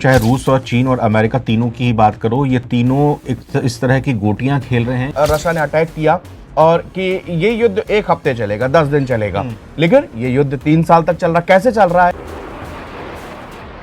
चाहे रूस और चीन और अमेरिका तीनों की ही बात करो, ये तीनों इस तरह की गोटियां खेल रहे हैं। रशिया ने अटैक किया और कि ये युद्ध 1 हफ्ते चलेगा, 10 दिन चलेगा, लेकिन ये युद्ध 3 साल तक चल रहा। कैसे चल रहा है?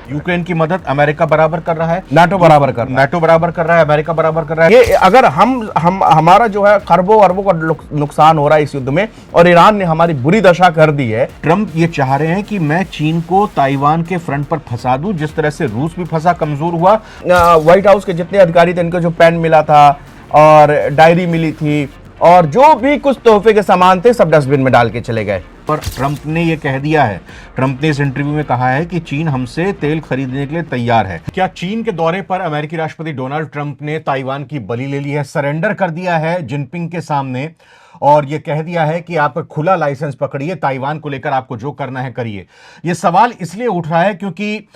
यूक्रेन की मदद अमेरिका बराबर कर रहा है, नाटो बराबर कर रहा है, नाटो बराबर कर रहा है, अमेरिका बराबर कर रहा है। ये अगर हम हमारा जो है खरबों अरबों का नुकसान हो रहा है इस युद्ध में, और ईरान ने हमारी बुरी दशा कर दी है। ट्रंप ये चाह रहे हैं कि मैं चीन को ताइवान के फ्रंट पर फंसा दूं, जिस तरह से रूस भी फंसा, कमजोर हुआ। व्हाइट हाउस के जितने अधिकारी थे, इनको जो पेन मिला था और डायरी मिली थी और जो भी कुछ तोहफे के सामान थे, सब डस्टबिन में डाल के चले गए। पर ट्रंप ने यह कह दिया है, ट्रंप ने इस इंटरव्यू में कहा है कि चीन हमसे तेल खरीदने के लिए तैयार है। क्या चीन के दौरे पर अमेरिकी राष्ट्रपति डोनाल्ड ट्रंप ने ताइवान की बलि ले ली है, सरेंडर कर दिया है जिनपिंग के सामने, और यह कह दिया है कि आप खुला लाइसेंस पकड़िए, ताइवान को लेकर आपको जो करना है करिए। यह सवाल इसलिए उठ रहा है क्योंकि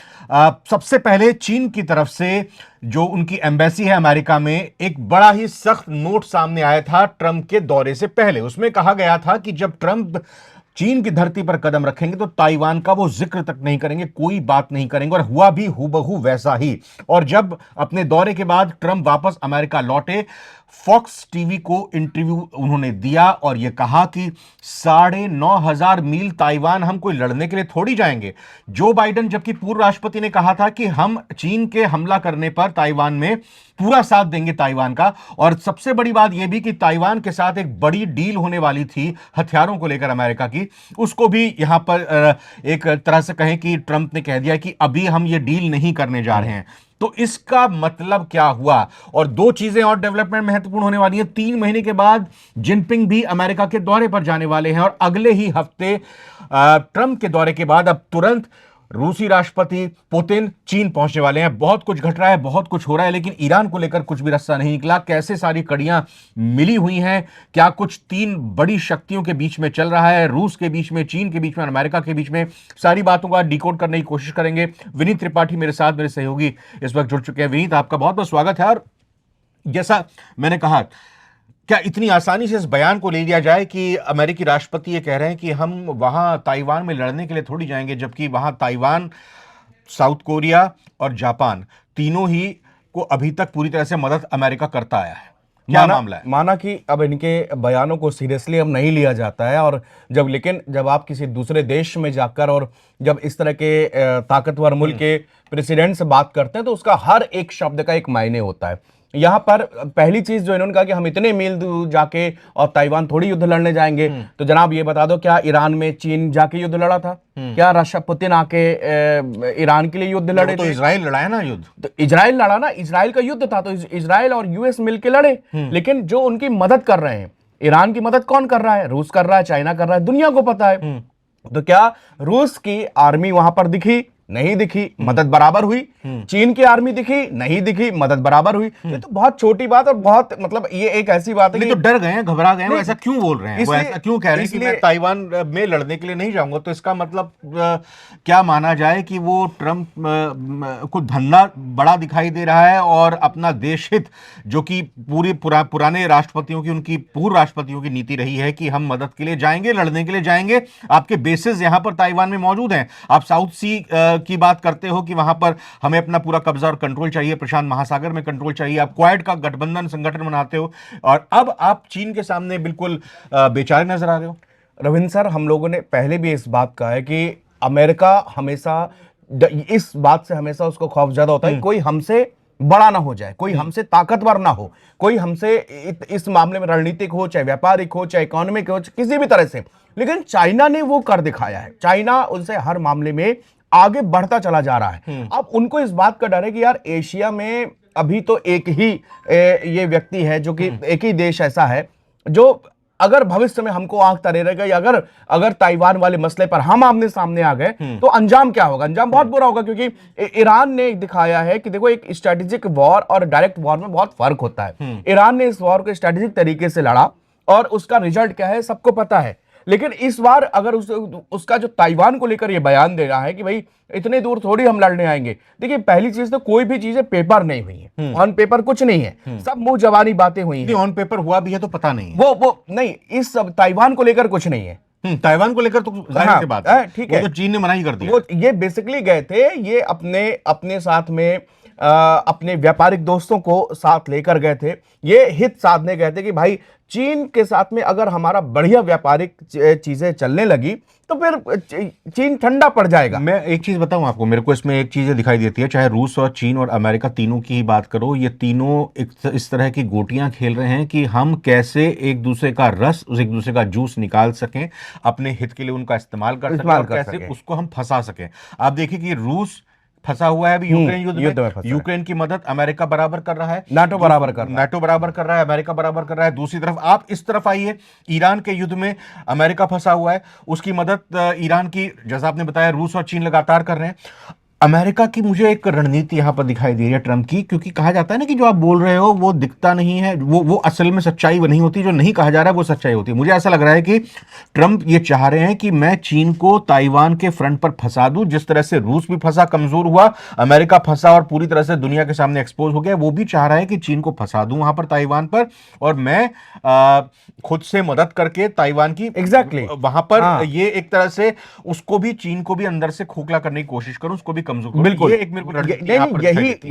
सबसे पहले चीन की तरफ से जो उनकी एम्बेसी है अमेरिका में, एक बड़ा ही सख्त नोट सामने आया था ट्रंप के दौरे से पहले। उसमें कहा गया था कि जब ट्रंप चीन की धरती पर कदम रखेंगे तो ताइवान का वो जिक्र तक नहीं करेंगे, कोई बात नहीं करेंगे, और हुआ भी हूबहू वैसा ही। और जब अपने दौरे के बाद ट्रंप वापस अमेरिका लौटे, फॉक्स टीवी को इंटरव्यू उन्होंने दिया और यह कहा कि 9,500 मील ताइवान हम कोई लड़ने के लिए थोड़ी जाएंगे। जो बाइडेन जबकि पूर्व राष्ट्रपति ने कहा था कि हम चीन के हमला करने पर ताइवान में पूरा साथ देंगे ताइवान का, और सबसे बड़ी बात यह भी कि ताइवान के साथ एक बड़ी डील होने वाली थी हथियारों को लेकर अमेरिका की, उसको भी यहां पर एक तरह से कहें कि ट्रंप ने कह दिया कि अभी हम ये डील नहीं करने जा रहे हैं। तो इसका मतलब क्या हुआ? और दो चीजें और डेवलपमेंट महत्वपूर्ण होने वाली है। 3 महीने के बाद जिनपिंग भी अमेरिका के दौरे पर जाने वाले हैं, और अगले ही हफ्ते ट्रंप के दौरे के बाद अब तुरंत रूसी राष्ट्रपति पुतिन चीन पहुंचने वाले हैं। बहुत कुछ घट रहा है, बहुत कुछ हो रहा है, लेकिन ईरान को लेकर कुछ भी रास्ता नहीं निकला। कैसे सारी कड़ियां मिली हुई हैं, क्या कुछ 3 बड़ी शक्तियों के बीच में चल रहा है, रूस के बीच में, चीन के बीच में, अमेरिका के बीच में, सारी बातों का डिकोड करने की कोशिश करेंगे। विनीत त्रिपाठी मेरे साथ, मेरे सहयोगी इस वक्त जुड़ चुके हैं। विनीत, आपका बहुत बहुत स्वागत है। और जैसा मैंने कहा, क्या इतनी आसानी से इस बयान को ले लिया जाए कि अमेरिकी राष्ट्रपति ये कह रहे हैं कि हम वहां ताइवान में लड़ने के लिए थोड़ी जाएंगे, जबकि वहां ताइवान, साउथ कोरिया और जापान तीनों ही को अभी तक पूरी तरह से मदद अमेरिका करता आया है? क्या मामला है? माना कि अब इनके बयानों को सीरियसली अब नहीं लिया जाता है, और जब आप किसी दूसरे देश में जाकर और जब इस तरह के ताकतवर मुल्क के प्रेसिडेंट से बात करते हैं, तो उसका हर एक शब्द का एक मायने होता है। यहां पर पहली चीज जो इन्होंने कहा कि हम इतने मील दूर जाके और ताइवान थोड़ी युद्ध लड़ने जाएंगे, तो जनाब ये बता दो, क्या ईरान में चीन जाके युद्ध लड़ा था? क्या रशिया पुतिन आके ईरान के लिए युद्ध लड़े? तो इजराइल लड़ा है ना युद्ध। तो इजराइल लड़ा ना, इजराइल का युद्ध था, तो इजराइल और यूएस मिलके लड़े। लेकिन जो उनकी मदद कर रहे हैं, ईरान की मदद कौन कर रहा है? रूस कर रहा है, चाइना कर रहा है, दुनिया को पता है। तो क्या रूस की आर्मी वहां पर दिखी? नहीं दिखी, मदद बराबर हुई। चीन की आर्मी दिखी? नहीं दिखी, मदद बराबर हुई। ये तो बहुत छोटी बात, और बहुत मतलब ये एक ऐसी बात है कि तो डर गए हैं, घबरा गए हैं, ऐसा क्यों बोल रहे हैं? वो ऐसा क्यों कह रहे हैं कि मैं ताइवान में लड़ने के लिए नहीं जाऊंगा? तो इसका मतलब क्या माना जाए कि वो ट्रंप को धंधा बड़ा दिखाई दे रहा है, और अपना देश हित, जो कि पुराने राष्ट्रपतियों की, उनकी पूर्व राष्ट्रपतियों की नीति रही है कि हम मदद के लिए जाएंगे, लड़ने के लिए जाएंगे, आपके बेसिस यहां पर ताइवान में मौजूद हैं। आप साउथ सी की बात करते हो कि वहां पर हमें अपना पूरा कब्जा और कंट्रोल चाहिए, प्रशांत महासागर में कंट्रोल चाहिए, आप क्वाड का गठबंधन संगठन बनाते हो, और अब आप चीन के सामने बिल्कुल बेचारे नजर आ रहे हो। रविंद्र सर, हम लोगों ने पहले भी इस बात कहा है कि अमेरिका हमेशा इस बात से हमेशा उसको खौफ ज्यादा होता है, कोई हमसे बड़ा ना हो जाए, कोई हमसे ताकतवर ना हो, कोई हमसे इस मामले में रणनीतिक हो, चाहे व्यापारिक हो, चाहे इकोनॉमिक हो, किसी भी तरह से। लेकिन चाइना ने वो कर दिखाया है। चाइना उनसे हर मामले में आगे बढ़ता चला जा रहा है। अब उनको इस बात का डर है कि यार, एशिया में अभी तो एक ही ये व्यक्ति है, जो कि एक ही देश ऐसा है जो अगर भविष्य में हमको आंख तरे रहेगा, या अगर ताइवान वाले मसले पर हम आमने सामने आ गए, तो अंजाम क्या होगा? अंजाम बहुत बुरा होगा। क्योंकि ईरान ने दिखाया है कि देखो, एक स्ट्रेटेजिक वॉर और डायरेक्ट वॉर में बहुत फर्क होता है। ईरान ने इस वॉर को स्ट्रेटेजिक तरीके से लड़ा, और उसका रिजल्ट क्या है सबको पता है। लेकिन इस बार अगर उसका जो ताइवान को लेकर ये बयान दे रहा है कि भाई इतने दूर थोड़ी हम लड़ने आएंगे। देखिए, पहली चीज तो कोई भी चीजें पेपर नहीं हुई है, ऑन पेपर कुछ नहीं है, सब मुंह जबानी बातें हुई हैं। ऑन पेपर हुआ भी है तो पता नहीं, वो नहीं, इस सब ताइवान को लेकर कुछ नहीं है। ताइवान को लेकर तो जाहिर सी बात है, ठीक वो है, तो चीन ने मना ही कर दिया। वो ये बेसिकली गए थे, ये अपने अपने साथ में अपने व्यापारिक दोस्तों को साथ लेकर गए थे, ये हित साधने गए थे कि भाई चीन के साथ में अगर हमारा बढ़िया व्यापारिक चीजें चलने लगी तो फिर चीन ठंडा पड़ जाएगा। मैं एक चीज बताऊं आपको, मेरे को इसमें एक चीज दिखाई देती है, चाहे रूस और चीन और अमेरिका तीनों की ही बात करो, ये तीनों इस तरह की गोटियां खेल रहे हैं कि हम कैसे एक दूसरे का रस, एक दूसरे का जूस निकाल सकें, अपने हित के लिए उनका इस्तेमाल कर सकें, और कैसे उसको हम फंसा सकें। आप देखिए कि रूस फंसा हुआ है अभी यूक्रेन युद्ध में, यूक्रेन की मदद अमेरिका बराबर कर रहा है, नाटो बराबर कर रहा है, नाटो बराबर कर रहा है, अमेरिका बराबर कर रहा है। दूसरी तरफ आप इस तरफ आइए, ईरान के युद्ध में अमेरिका फंसा हुआ है, उसकी मदद ईरान की, जैसा आपने बताया, रूस और चीन लगातार कर रहे हैं। अमेरिका की मुझे एक रणनीति यहां पर दिखाई दे रही है ट्रंप की, क्योंकि कहा जाता है ना कि जो आप बोल रहे हो वो दिखता नहीं है, वो असल में सच्चाई वो नहीं होती, जो नहीं कहा जा रहा है वो सच्चाई होती है। मुझे ऐसा लग रहा है कि ट्रंप ये चाह रहे हैं कि मैं चीन को ताइवान के फ्रंट पर फंसा दूं, जिस तरह से रूस भी फंसा, कमजोर हुआ, अमेरिका फंसा और पूरी तरह से दुनिया के सामने एक्सपोज हो गया, वो भी चाह रहा है कि चीन को फंसा दूं वहां पर ताइवान पर, और मैं खुद से मदद करके ताइवान की वहां पर ये एक तरह से उसको भी, चीन को भी अंदर से खोखला करने की कोशिश करूं, उसको भी कमजोर। बिल्कुल, ये एक मेरे को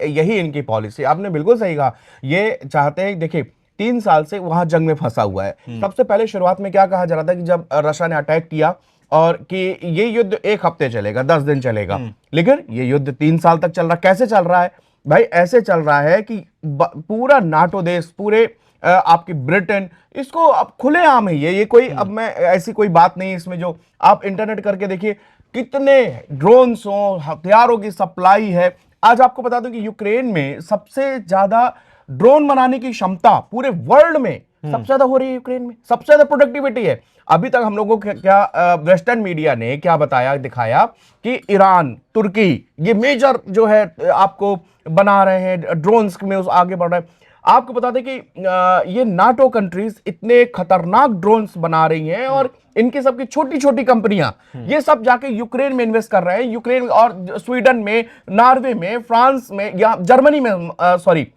यही इनकी पॉलिसी, आपने बिल्कुल सही कहा। ये चाहते हैं, देखिए 3 साल से वहां जंग में फंसा हुआ है। सबसे पहले शुरुआत में क्या कहा जा रहा था कि जब रशिया ने अटैक किया और कि ये युद्ध 1 हफ्ते चलेगा, 10 दिन चलेगा, लेकिन ये युद्ध 3 साल तक चल रहा। कैसे चल रहा है भाई? ऐसे चल रहा है कि पूरा नाटो देश, पूरे आपकी ब्रिटेन, इसको अब खुलेआम है ये कोई, अब मैं ऐसी कोई बात नहीं इसमें, जो आप इंटरनेट करके देखिए कितने ड्रोन्स हो, हथियारों की सप्लाई है। आज आपको बता दूं कि यूक्रेन में सबसे ज्यादा ड्रोन बनाने की क्षमता पूरे वर्ल्ड में सबसे ज्यादा हो रही है, यूक्रेन में सबसे ज्यादा प्रोडक्टिविटी है। अभी तक हम लोगों को क्या वेस्टर्न मीडिया ने क्या बताया, दिखाया कि ईरान, तुर्की, ये मेजर जो है आपको बना रहे हैं ड्रोन्स में, उस आगे बढ़ रहे हैं। आपको बता दें कि ये नाटो कंट्रीज इतने खतरनाक ड्रोन्स बना रही हैं, और इनकी सबकी छोटी छोटी कंपनियां ये सब जाके यूक्रेन में इन्वेस्ट कर रहे हैं। यूक्रेन और स्वीडन में, नॉर्वे में, फ्रांस में, या जर्मनी में, सॉरी,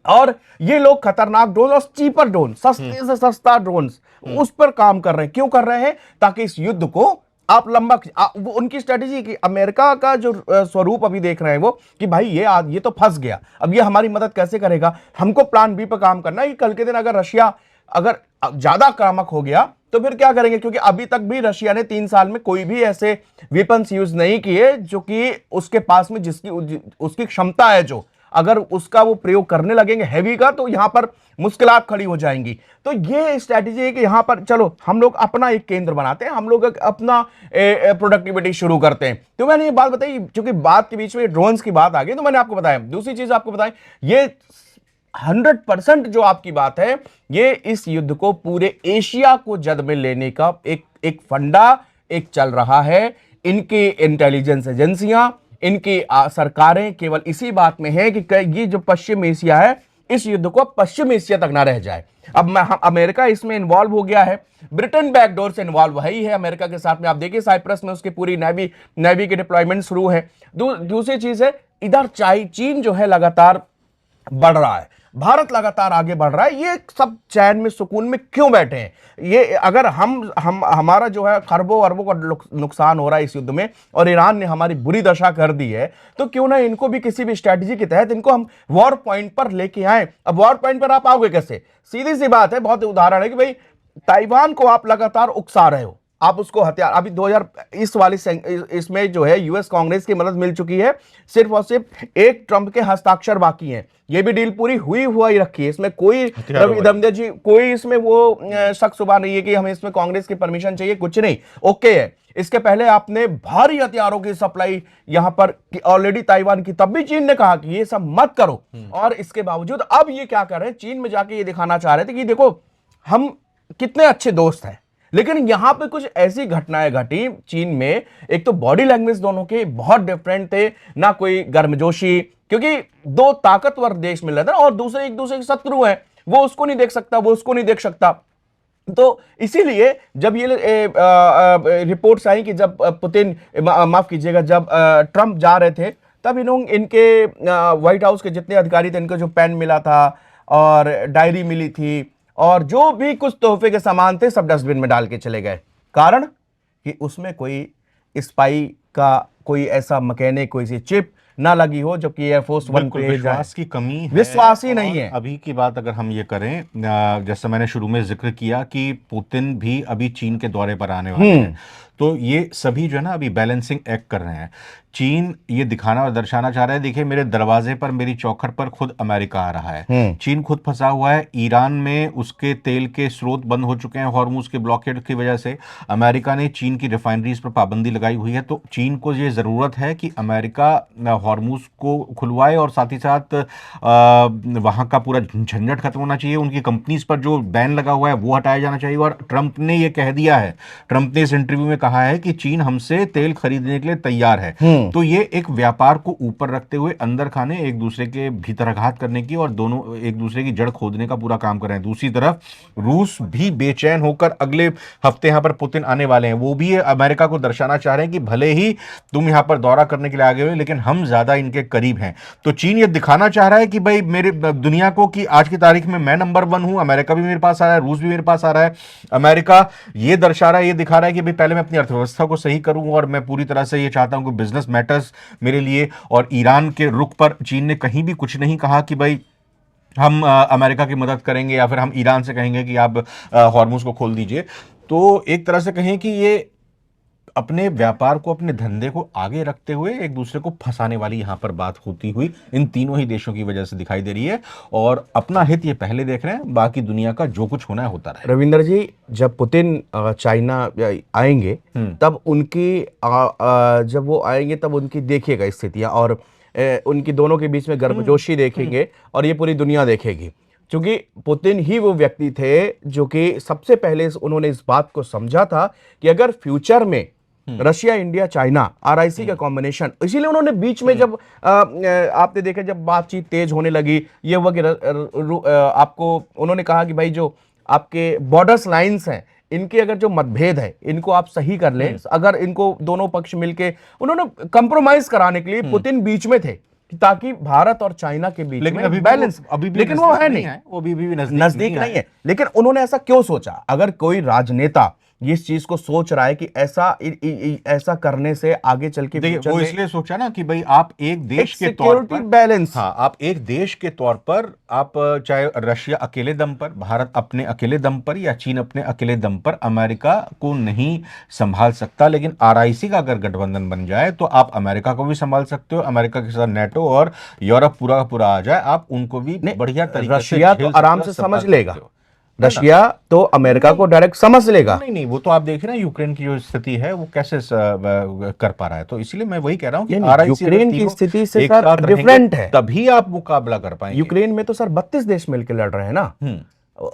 और ये लोग खतरनाक ड्रोन और चीपर ड्रोन, सस्ते से सस्ता ड्रोन, उस पर काम कर रहे हैं। क्यों कर रहे हैं? ताकि इस युद्ध को आप लंबा, वो उनकी स्ट्रेटेजी की, अमेरिका का जो स्वरूप अभी देख रहे हैं वो, कि भाई ये तो फंस गया, अब ये हमारी मदद कैसे करेगा, हमको प्लान बी पर काम करना है कि कल के दिन अगर रशिया अगर ज्यादा आक्रामक हो गया तो फिर क्या करेंगे। क्योंकि अभी तक भी रशिया ने 3 साल में कोई भी ऐसे वेपन्स यूज नहीं किए जो कि उसके पास में जिसकी उसकी क्षमता है, जो अगर उसका वो प्रयोग करने लगेंगे हैवी का, तो यहां पर मुश्किलात खड़ी हो जाएंगी। तो ये स्ट्रैटेजी है कि यहां पर चलो हम लोग अपना एक केंद्र बनाते हैं, हम लोग अपना प्रोडक्टिविटी शुरू करते हैं। तो मैंने ये बात बताई, क्योंकि बात के बीच में ड्रोन्स की बात आ गई, तो मैंने आपको बताया। दूसरी चीज आपको बताएं, ये 100% जो आपकी बात है, ये इस युद्ध को पूरे एशिया को जद में लेने का एक फंडा एक चल रहा है। इनकी इंटेलिजेंस एजेंसियां, इनकी सरकारें केवल इसी बात में है कि ये जो पश्चिम एशिया है, इस युद्ध को पश्चिम एशिया तक ना रह जाए। अब अमेरिका इसमें इन्वॉल्व हो गया है, ब्रिटेन बैकडोर से इन्वॉल्व वही है अमेरिका के साथ में। आप देखिए साइप्रस में उसकी पूरी नेवी की डिप्लॉयमेंट शुरू है। दूसरी चीज है, इधर चीन जो है लगातार बढ़ रहा है, भारत लगातार आगे बढ़ रहा है। ये सब चैन में, सुकून में क्यों बैठे हैं? ये अगर हम हमारा जो है खरबों अरबों का नुकसान हो रहा है इस युद्ध में, और ईरान ने हमारी बुरी दशा कर दी है, तो क्यों ना इनको भी किसी भी स्ट्रेटजी के तहत इनको हम वॉर पॉइंट पर लेके आए। अब वॉर पॉइंट पर आप आओगे कैसे? सीधी सी बात है, बहुत उदाहरण है कि भाई ताइवान को आप लगातार उकसा रहे हो, आप उसको हथियार, अभी 2020 वाली इसमें जो है यूएस कांग्रेस की मदद मिल चुकी है, सिर्फ और सिर्फ एक ट्रंप के हस्ताक्षर बाकी हैं। ये भी डील पूरी हुई हुआ ही रखी है, इसमें कोई रवि जी कोई इसमें वो शक शुबा नहीं है कि हमें इसमें कांग्रेस की परमिशन चाहिए, कुछ नहीं, ओके है। इसके पहले आपने भारी हथियारों की सप्लाई यहां पर ऑलरेडी ताइवान की, तब भी चीन ने कहा कि ये सब मत करो, और इसके बावजूद अब ये क्या कर रहे हैं, चीन में जाके ये दिखाना चाह रहे थे कि देखो हम कितने अच्छे दोस्त हैं। लेकिन यहां पे कुछ ऐसी घटनाएं घटी चीन में, एक तो बॉडी लैंग्वेज दोनों के बहुत डिफरेंट थे, ना कोई गर्मजोशी, क्योंकि दो ताकतवर देश मिल रहे थे, और दूसरे एक दूसरे के शत्रु हैं, वो उसको नहीं देख सकता, वो उसको नहीं देख सकता। तो इसीलिए जब ये रिपोर्ट्स आई कि जब पुतिन, माफ कीजिएगा, जब ट्रंप जा रहे थे, तब इनके व्हाइट हाउस के जितने अधिकारी थे, इनको जो पेन मिला था और डायरी मिली थी, और जो भी कुछ तोहफे के सामान थे सब डस्टबिन में डाल के चले गए। कारण कि उसमें कोई स्पाई का कोई ऐसा मैकेनिक, कोई सी चिप ना लगी हो, जबकि एयरफोर्स वन बिल्कुल पे विश्वास की कमी है। विश्वास ही नहीं और है। अभी की बात अगर हम ये करें, जैसे मैंने शुरू में जिक्र किया कि पुतिन भी अभी चीन के दौरे पर आने वाले हैं, तो ये सभी जो है ना अभी बैलेंसिंग एक्ट कर रहे हैं। चीन ये दिखाना और दर्शाना चाह रहा है, देखिए मेरे दरवाजे पर, मेरी चौखट पर खुद अमेरिका आ रहा है। चीन खुद फंसा हुआ है, ईरान में उसके तेल के स्रोत बंद हो चुके हैं हॉर्मुज के ब्लॉकेड की वजह से। अमेरिका ने चीन की रिफाइनरीज पर पाबंदी लगाई हुई है। तो चीन को ये जरूरत है कि अमेरिका हॉर्मुज को खुलवाए और साथ ही साथ वहां का पूरा झंझट खत्म होना चाहिए। उनकी कंपनीज पर जो बैन लगा हुआ है वो हटाया जाना चाहिए। और ट्रंप ने ये कह दिया है, ट्रंप ने इस इंटरव्यू में कहा है कि चीन हमसे तेल खरीदने के लिए तैयार है। तो ये एक व्यापार को ऊपर रखते हुए अंदर खाने, एक दूसरे के भीतराघात करने की और दोनों एक दूसरे की जड़ खोदने का पूरा काम कर रहे हैं। दूसरी तरफ रूस भी बेचैन होकर अगले हफ्ते यहां पर पुतिन आने वाले हैं। वो भी अमेरिका को दर्शाना चाह रहे हैं कि भले ही तुम यहां पर दौरा करने के लिए आगे हुए, लेकिन हम ज्यादा इनके करीब हैं। तो चीन ये दिखाना चाह रहा है कि भाई मेरे दुनिया को कि आज की तारीख में मैं नंबर 1 हूं। अमेरिका भी मेरे पास आ रहा है, रूस भी मेरे पास आ रहा है। अमेरिका ये दर्शा रहा है, ये दिखा रहा है कि भाई पहले मैं अपनी अर्थव्यवस्था को सही करूं और मैं पूरी तरह से ये चाहता हूं कि बिजनेस मैटर्स मेरे लिए। और ईरान के रुख पर चीन ने कहीं भी कुछ नहीं कहा कि भाई हम अमेरिका की मदद करेंगे या फिर हम ईरान से कहेंगे कि आप हॉर्मुज को खोल दीजिए। तो एक तरह से कहें कि ये अपने व्यापार को, अपने धंधे को आगे रखते हुए एक दूसरे को फंसाने वाली यहां पर बात होती हुई इन तीनों ही देशों की वजह से दिखाई दे रही है। और अपना हित ये पहले देख रहे हैं, बाकी दुनिया का जो कुछ होना है होता रहे। रविंदर जी, जब पुतिन चाइना आएंगे तब उनकी जब वो आएंगे तब उनकी देखिएगा स्थितियां, और उनकी दोनों के बीच में गर्मजोशी देखेंगे और ये पूरी दुनिया देखेगी। क्योंकि पुतिन ही वो व्यक्ति थे जो कि सबसे पहले उन्होंने इस बात को समझा था कि अगर फ्यूचर में रशिया, इंडिया, चाइना, आरआईसी का कॉम्बिनेशन, इसीलिए उन्होंने बीच में जब आपने देखा जब बातचीत तेज होने लगी ये हुआ कि आपको उन्होंने कहा कि भाई जो आपके बॉर्डर्स लाइंस हैं इनके अगर जो मतभेद है इनको आप सही कर लें। अगर इनको दोनों पक्ष मिलके उन्होंने कंप्रोमाइज कराने के लिए पुतिन बीच में थे ताकि भारत और चाइना के बीच में बैलेंस, लेकिन वो है नहीं, वो भी नजदीक नहीं है। लेकिन उन्होंने ऐसा क्यों सोचा? अगर कोई राजनेता इस चीज को सोच रहा है कि ऐसा करने से आगे चल के वो इसलिए सोचा ना कि भाई आप एक देश के तौर पर बैलेंस, हाँ, आप एक देश के तौर पर, आप चाहे रशिया अकेले दम पर, भारत अपने अकेले दम पर या चीन अपने अकेले दम पर अमेरिका को नहीं संभाल सकता, लेकिन आरआईसी का अगर गठबंधन बन जाए तो आप अमेरिका को भी संभाल सकते हो। अमेरिका के साथ नेटो और यूरोप पूरा का पूरा आ जाए, आप उनको भी बढ़िया तरीके से रशिया तो आराम से समझ लेगा, रशिया तो अमेरिका को डायरेक्ट समझ लेगा। नहीं, वो तो आप देख रहे हैं यूक्रेन की जो स्थिति है वो कैसे कर पा रहा है। तो इसलिए मैं वही कह रहा हूं कि यूक्रेन की स्थिति से सर डिफरेंट है, तभी आप मुकाबला कर पाएंगे। यूक्रेन में तो सर 32 देश मिलकर लड़ रहे हैं ना,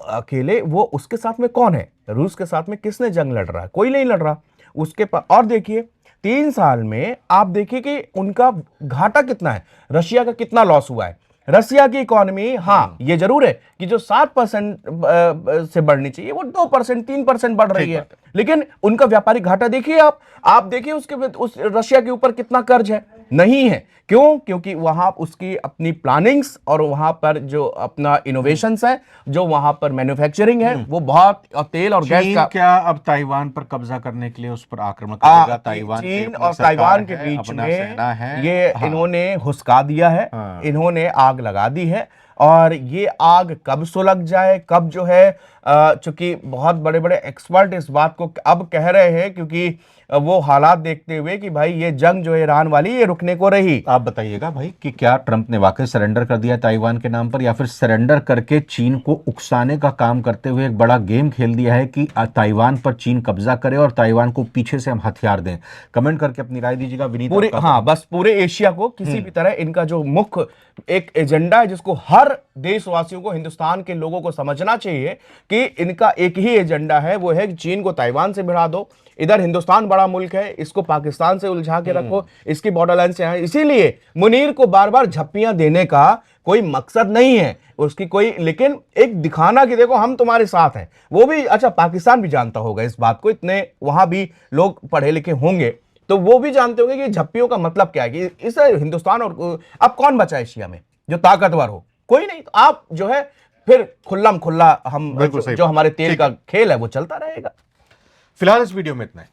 अकेले वो उसके साथ में कौन है? रूस के साथ में किसने जंग लड़ रहा है? कोई नहीं लड़ रहा उसके पास। और देखिए 3 साल में आप देखिए कि उनका घाटा कितना है, रशिया का कितना लॉस हुआ है। रशिया की इकोनॉमी, हाँ ये जरूर है कि जो 7% से बढ़नी चाहिए वो 2%, 3% बढ़ रही है, लेकिन उनका व्यापारिक घाटा देखिए आप देखिए उस रशिया के ऊपर कितना कर्ज है। नहीं है, क्यों? क्योंकि वहां उसकी अपनी प्लानिंग्स और वहां पर जो अपना इनोवेशंस है, जो वहां पर मैन्युफैक्चरिंग है वो बहुत, तेल और गैस का। क्या अब ताइवान पर कब्जा करने के लिए उस पर आक्रमण करेगा? ताइवान, चीन और ताइवान के बीच में ये इन्होंने हुस्का दिया है, इन्होंने आग लगा दी है। और ये आग कब सुलग जाए, कब जो है, चूंकि बहुत बड़े बड़े एक्सपर्ट इस बात को अब कह रहे हैं, क्योंकि वो हालात देखते हुए कि भाई ये जंग जो है ईरान वाली ये रुकने को रही। आप बताइएगा भाई कि क्या ट्रंप ने वाकई सरेंडर कर दिया ताइवान के नाम पर, या फिर सरेंडर करके चीन को उकसाने का काम करते हुए एक बड़ा गेम खेल दिया है कि ताइवान पर चीन कब्जा करे और ताइवान को पीछे से हम हथियार दें? कमेंट करके अपनी राय दीजिएगा। विनीत, पूरे, हाँ बस पूरे एशिया को किसी भी तरह इनका जो मुख्य एक एजेंडा है जिसको हर देशवासियों को, हिंदुस्तान के लोगों को समझना चाहिए कि इनका एक ही एजेंडा है, वो है कि चीन को ताइवान से भिड़ा दो। इधर हिंदुस्तान बड़ा मुल्क है, इसको पाकिस्तान से उलझा के रखो, इसकी बॉर्डर लाइन से आए। इसीलिए मुनीर को बार बार झप्पियां देने का कोई मकसद नहीं है उसकी कोई, लेकिन एक दिखाना कि देखो हम तुम्हारे साथ हैं। वो भी, अच्छा पाकिस्तान भी जानता होगा इस बात को, इतने वहां भी लोग पढ़े लिखे होंगे तो वो भी जानते होंगे कि झप्पियों का मतलब क्या है, कि इस हिंदुस्तान और अब कौन बचा एशिया में जो ताकतवर हो? कोई नहीं। तो आप जो है फिर खुल्लम खुल्ला हम बिल्कुल सही जो बात। हमारे तेल ठीक का है। खेल है वो चलता रहेगा। फिलहाल इस वीडियो में इतना है।